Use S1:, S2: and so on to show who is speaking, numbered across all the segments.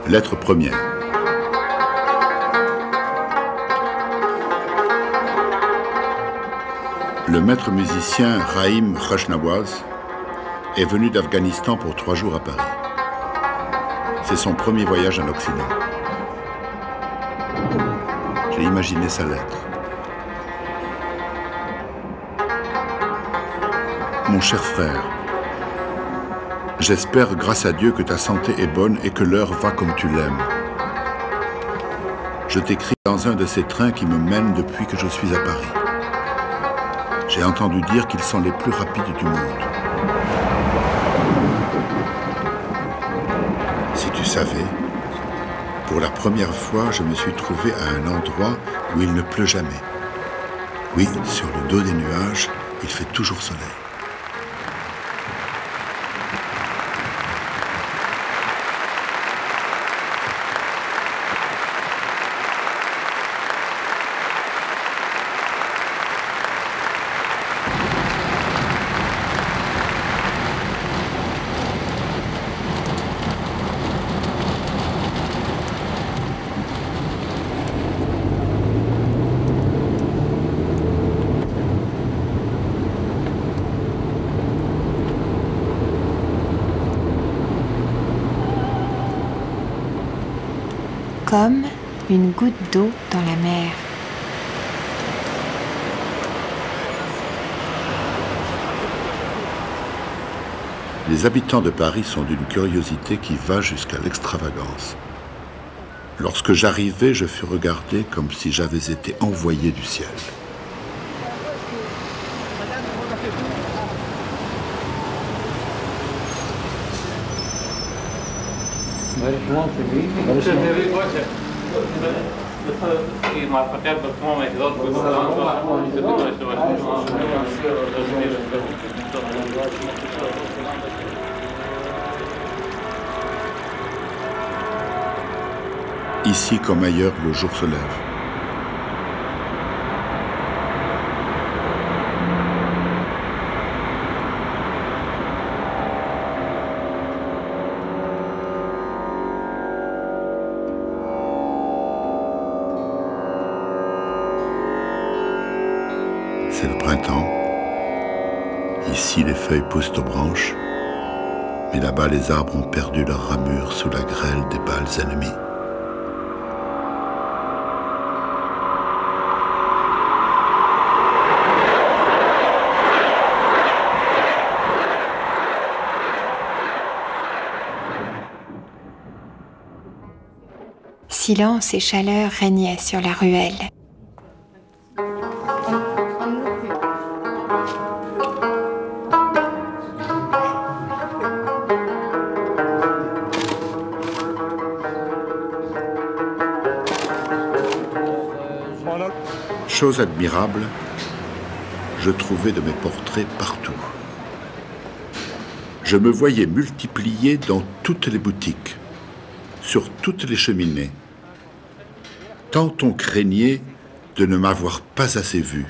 S1: Lettre première. Le maître musicien Rahim Khashnawaz est venu d'Afghanistan pour 3 jours à Paris. C'est son premier voyage en Occident. J'ai imaginé sa lettre. Mon cher frère, j'espère grâce à Dieu que ta santé est bonne et que l'heure va comme tu l'aimes. Je t'écris dans un de ces trains qui me mènent depuis que je suis à Paris. J'ai entendu dire qu'ils sont les plus rapides du monde. Si tu savais, pour la première fois, je me suis trouvé à un endroit où il ne pleut jamais. Oui, sur le dos des nuages, il fait toujours soleil.
S2: Comme une goutte d'eau dans la mer.
S1: Les habitants de Paris sont d'une curiosité qui va jusqu'à l'extravagance. Lorsque j'arrivai, je fus regardé comme si j'avais été envoyé du ciel. Ici comme ailleurs, le jour se lève. C'est le printemps. Ici, les feuilles poussent aux branches, mais là-bas, les arbres ont perdu leurs ramures sous la grêle des balles ennemies.
S2: Silence et chaleur régnaient sur la ruelle.
S1: Chose admirable, je trouvais de mes portraits partout. Je me voyais multiplié dans toutes les boutiques, sur toutes les cheminées, tant on craignait de ne m'avoir pas assez vu.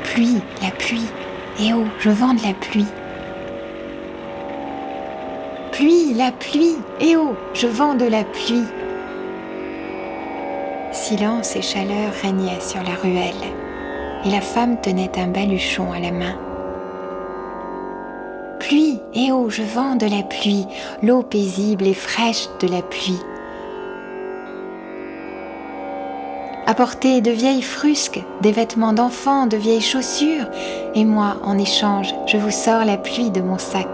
S2: Pluie, la pluie. Eh oh, je vends de la pluie. Pluie, la pluie. Eh oh, je vends de la pluie. Silence et chaleur régnaient sur la ruelle, et la femme tenait un baluchon à la main. Pluie, eh oh, je vends de la pluie, l'eau paisible et fraîche de la pluie. Apportez de vieilles frusques, des vêtements d'enfants, de vieilles chaussures, et moi, en échange, je vous sors la pluie de mon sac.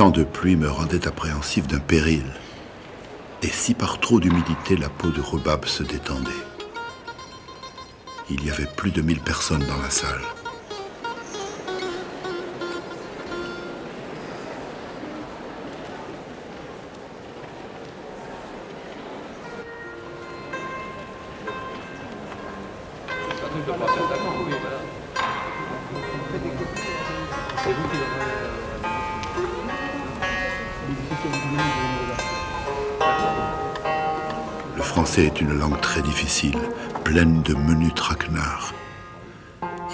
S1: Tant de pluie me rendait appréhensif d'un péril. Et si par trop d'humidité la peau de Rebab se détendait. Il y avait plus de 1000 personnes dans la salle. Le français est une langue très difficile, pleine de menus traquenards.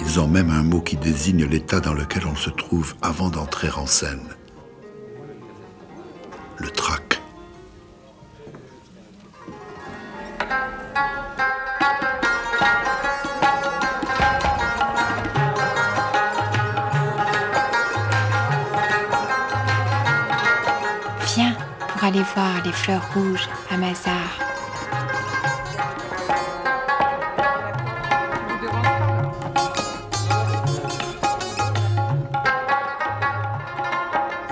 S1: Ils ont même un mot qui désigne l'état dans lequel on se trouve avant d'entrer en scène. Le trac.
S2: Viens pour aller voir les fleurs rouges à Mazar.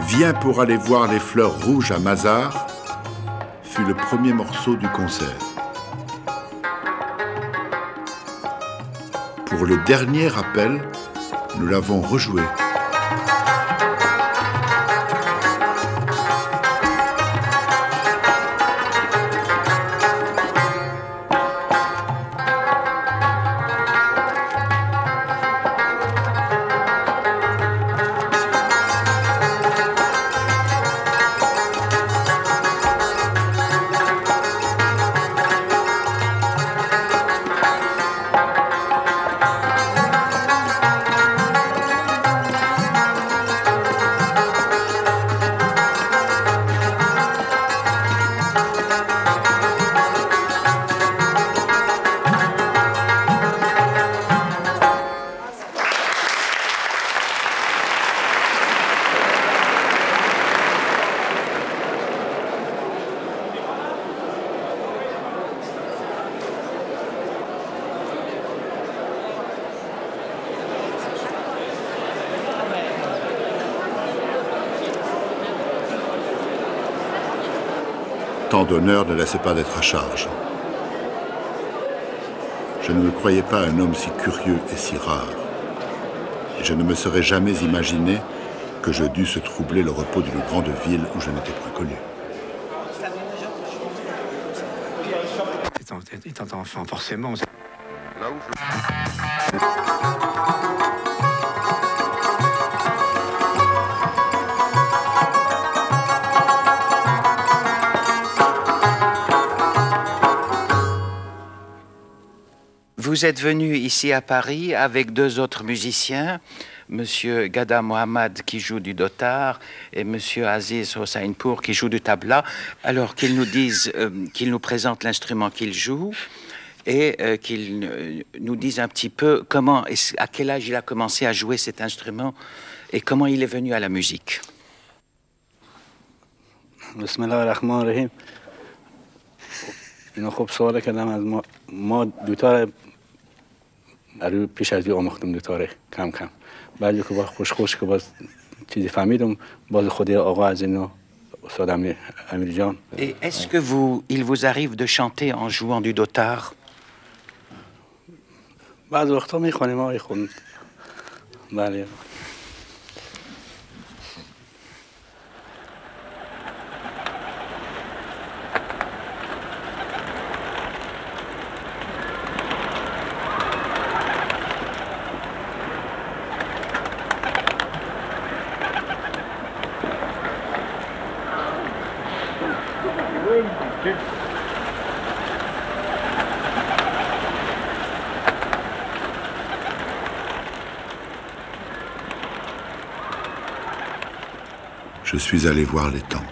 S1: Viens pour aller voir les fleurs rouges à Mazar fut le premier morceau du concert. Pour le dernier appel, nous l'avons rejoué. Tant d'honneur ne laissait pas d'être à charge. Je ne me croyais pas un homme si curieux et si rare. Et je ne me serais jamais imaginé que je dusse troubler le repos d'une grande ville où je n'étais point connu.
S3: Étant enfant, forcément.
S4: Vous êtes venu ici à Paris avec deux autres musiciens, Monsieur Gada Mohammad qui joue du dotar et Monsieur Aziz Hossainpour qui joue du tabla. Alors qu'ils nous disent, qu'ils nous présentent l'instrument qu'ils jouent et qu'ils nous disent un petit peu comment, à quel âge il a commencé à jouer cet instrument et comment il est venu à la musique.
S5: Bismillahirrahmanirrahim. اینو خب سوال کردم از ما دوتار برای پیش از او آموختم دوتاره کم کم بعد که با خوش که باز چیزی فهمیدم باز خود آقا از اینو استاد امیر جان.
S4: Et est-ce que il vous arrive de chanter en jouant du dotar?
S5: بعض وقتا میخونیم آقای خون. بله.
S1: Je suis allé voir l'étang.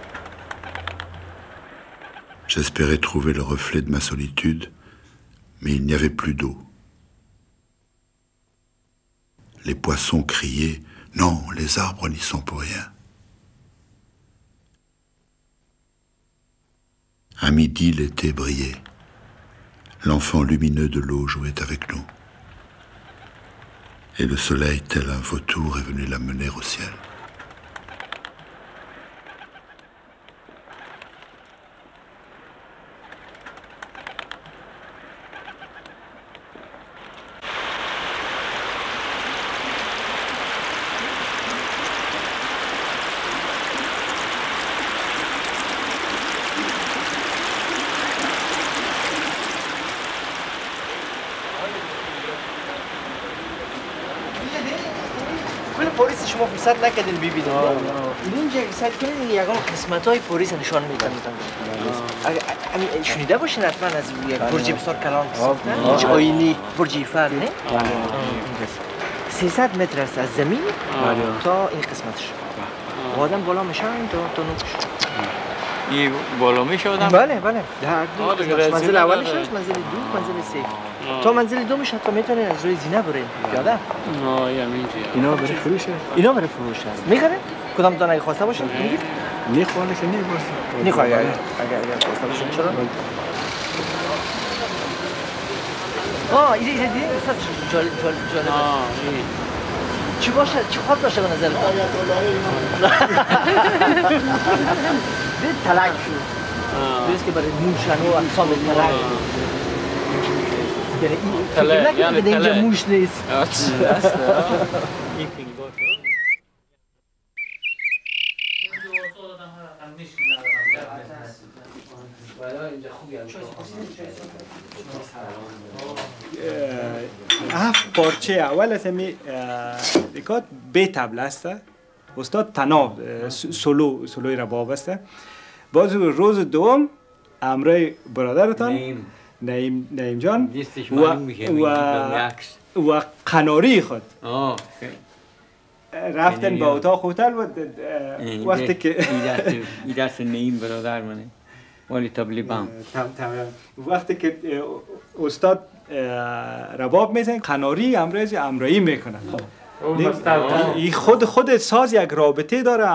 S1: J'espérais trouver le reflet de ma solitude, mais il n'y avait plus d'eau. Les poissons criaient « Non, les arbres n'y sont pour rien ». À midi, l'été brillait. L'enfant lumineux de l'eau jouait avec nous. Et le soleil, tel un vautour, est venu l'amener au ciel.
S3: پلیس شما فرصت نکردین ببینید اینجا سعی کنین یگان قسمت‌های پلیس نشان میدن شنیده باشین حتما از برج بسیار کلان ساختن اینجا آینی برج ایفل نه 300 متر است از زمین تا این قسمتش آدم بالا میشن تا نوکش
S6: این بالا میشه آدم؟
S3: بله منزل اولش هست منزل دو منزل سه تا منزل دو میشه تا میتونین از روی زینه برین پیاده اینا برای فروشه اینا برای فروش هست میخره کدام تا خواسته باشین میگید
S5: میخوانه که
S3: نمیخواد اگر خواسته باشین چرا اینجا دیدین استاد جالب چی باشه چی خواب داشته به نظر دید تلک شد دیست که برای موشن و اقسام تلک یعنی که اینجا موش نیست
S7: هفت پارچه اول از همی ریکارد به تبل است استاد تناب سولوی رباب است باز روز دوم امرای برادرتان نعیم جان و قناری خود رفتن به اتاق هتل و وقتی که
S6: این دست نعیم برادر منه ولی تبلی بام
S7: وقتی که استاد رباب میزن قناری امرایی میکنن این خود ساز یک رابطه داره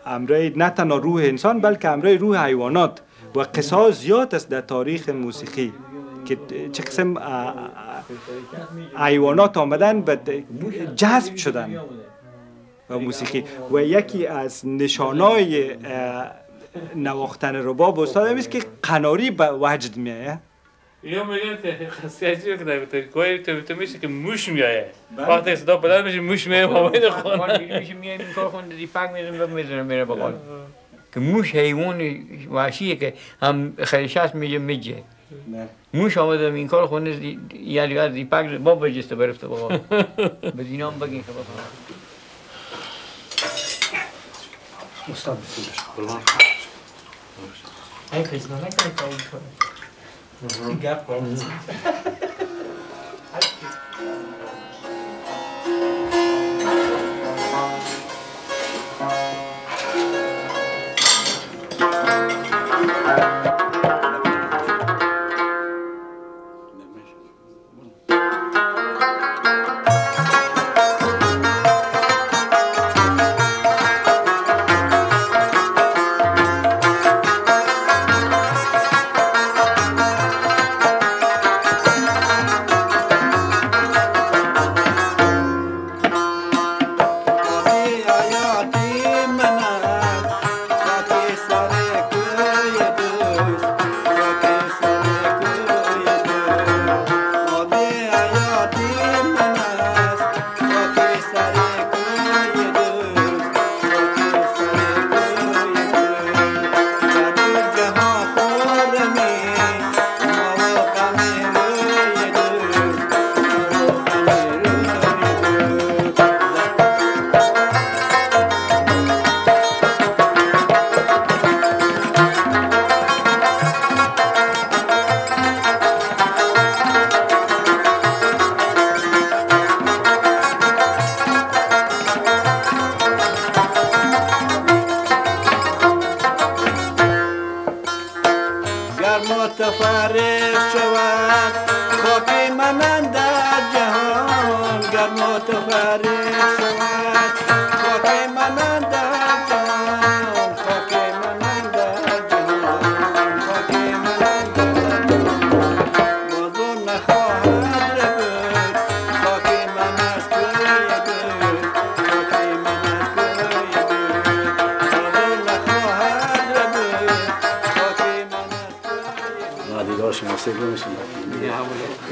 S7: امرای نه تنها روح انسان بلکه امرای روح حیوانات و قصه زیاد است در تاریخ موسیقی که چه قسم حیوانات آمدن و جذب شدن و موسیقی و یکی از نشانای نواختن رباب استاد همیست که قناری به وجد میایه
S8: اینا میگن خاصیتی که در کوی تو میشه که موش میایه وقتی صدا بلند میشه موش میایه مامین خونه
S6: میشه میایه این کار خونه دیپک میزنه میره بقال که موش حیوان وحشیه که هم خیلیشت میجه موش آمده این کار خونه یعنی از دیپک با بجسته برفته بقال به دینا هم بگین که بفهم
S7: استاد بسیارش
S5: قربان
S3: این خیزنه نکنه که این کنه این گپ کنه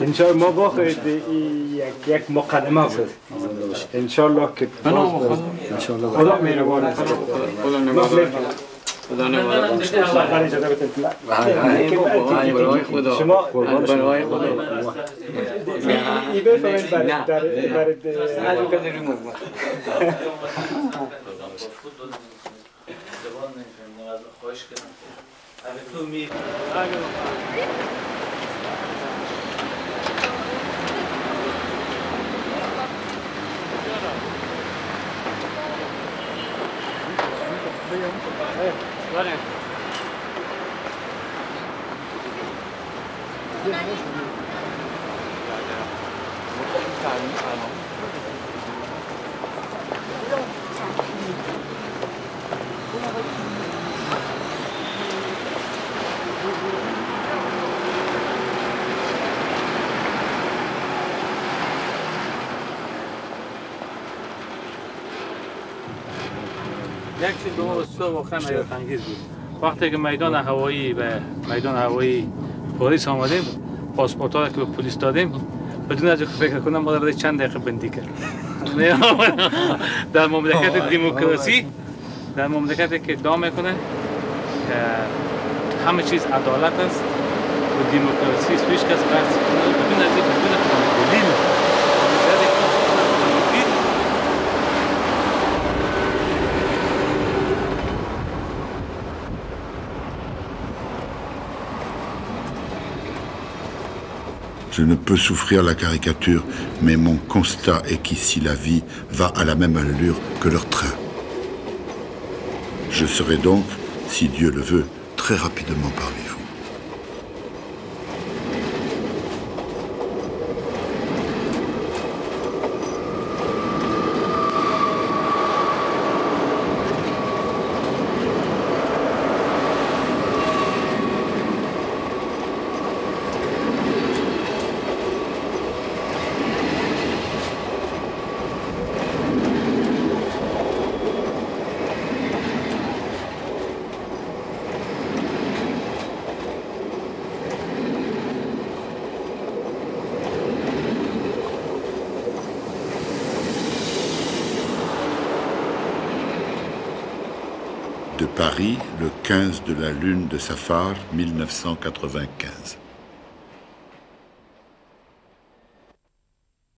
S7: انشاءالله ما باخد یک مقدمه بود انشاءالله که انشاءالله خدا مهربان
S6: خدا نگهدار
S7: شما اگه بفهمید برای
S8: یک چیز به ما بسیار واقعا حیرت انگیز بود. وقتی که میدان هوایی پاریس آمدیم، پاسپورت ها که به پلیس دادیم، بدون از اینکه فکر کنم ما در چند دقیقه بندی کرد. در مملکت دموکراسی، در مملکتی که ادعا میکنه همه چیز عدالت است و دموکراسی است، هیچ کس بحث کنه بدون از اینکه بدون دلیل
S1: Je ne peux souffrir la caricature, mais mon constat est qu'ici la vie va à la même allure que leur train. Je serai donc, si Dieu le veut, très rapidement parmi vous. De Paris, le 15 de la lune de Safar 1995.